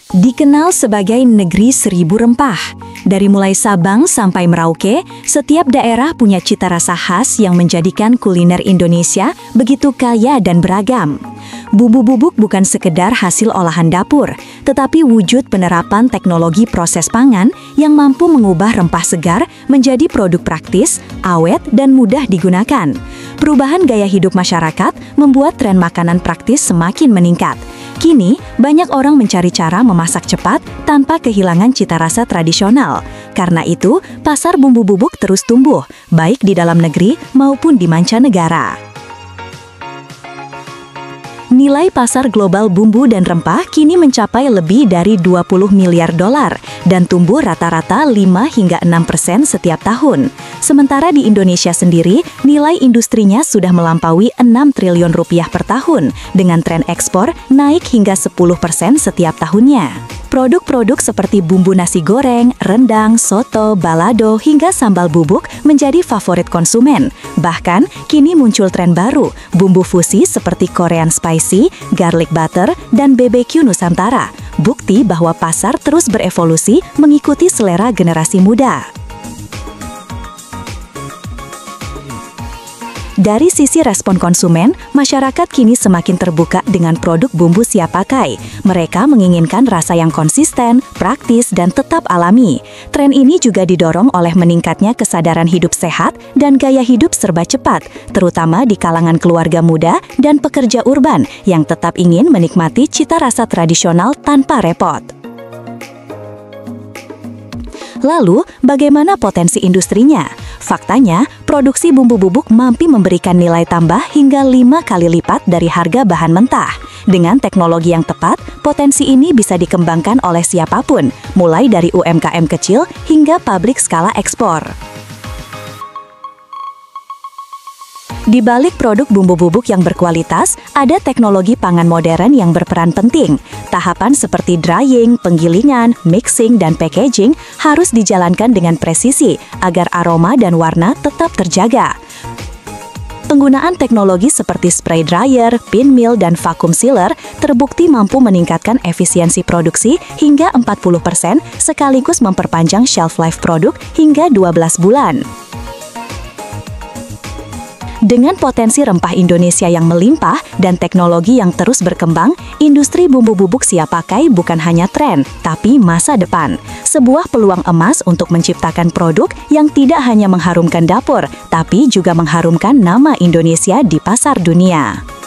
Dikenal sebagai negeri seribu rempah. Dari mulai Sabang sampai Merauke, setiap daerah punya cita rasa khas yang menjadikan kuliner Indonesia begitu kaya dan beragam. Bumbu bubuk bukan sekedar hasil olahan dapur, tetapi wujud penerapan teknologi proses pangan yang mampu mengubah rempah segar menjadi produk praktis, awet, dan mudah digunakan. Perubahan gaya hidup masyarakat membuat tren makanan praktis semakin meningkat. Kini, banyak orang mencari cara memasak cepat tanpa kehilangan cita rasa tradisional. Karena itu, pasar bumbu bubuk terus tumbuh, baik di dalam negeri maupun di mancanegara. Nilai pasar global bumbu dan rempah kini mencapai lebih dari 20 miliar dolar dan tumbuh rata-rata 5 hingga 6% setiap tahun. Sementara di Indonesia sendiri, nilai industrinya sudah melampaui 6 triliun rupiah per tahun dengan tren ekspor naik hingga 10% setiap tahunnya. Produk-produk seperti bumbu nasi goreng, rendang, soto, balado, hingga sambal bubuk menjadi favorit konsumen. Bahkan, kini muncul tren baru, bumbu fusi seperti Korean spicy, garlic butter, dan BBQ Nusantara. Bukti bahwa pasar terus berevolusi mengikuti selera generasi muda. Dari sisi respon konsumen, masyarakat kini semakin terbuka dengan produk bumbu siap pakai. Mereka menginginkan rasa yang konsisten, praktis, dan tetap alami. Tren ini juga didorong oleh meningkatnya kesadaran hidup sehat dan gaya hidup serba cepat, terutama di kalangan keluarga muda dan pekerja urban yang tetap ingin menikmati cita rasa tradisional tanpa repot. Lalu, bagaimana potensi industrinya? Faktanya, produksi bumbu bubuk mampu memberikan nilai tambah hingga 5 kali lipat dari harga bahan mentah. Dengan teknologi yang tepat, potensi ini bisa dikembangkan oleh siapapun, mulai dari UMKM kecil hingga pabrik skala ekspor. Di balik produk bumbu bubuk yang berkualitas, ada teknologi pangan modern yang berperan penting. Tahapan seperti drying, penggilingan, mixing, dan packaging harus dijalankan dengan presisi agar aroma dan warna tetap terjaga. Penggunaan teknologi seperti spray dryer, pin mill, dan vacuum sealer terbukti mampu meningkatkan efisiensi produksi hingga 40% sekaligus memperpanjang shelf life produk hingga 12 bulan. Dengan potensi rempah Indonesia yang melimpah dan teknologi yang terus berkembang, industri bumbu bubuk siap pakai bukan hanya tren, tapi masa depan. Sebuah peluang emas untuk menciptakan produk yang tidak hanya mengharumkan dapur, tapi juga mengharumkan nama Indonesia di pasar dunia.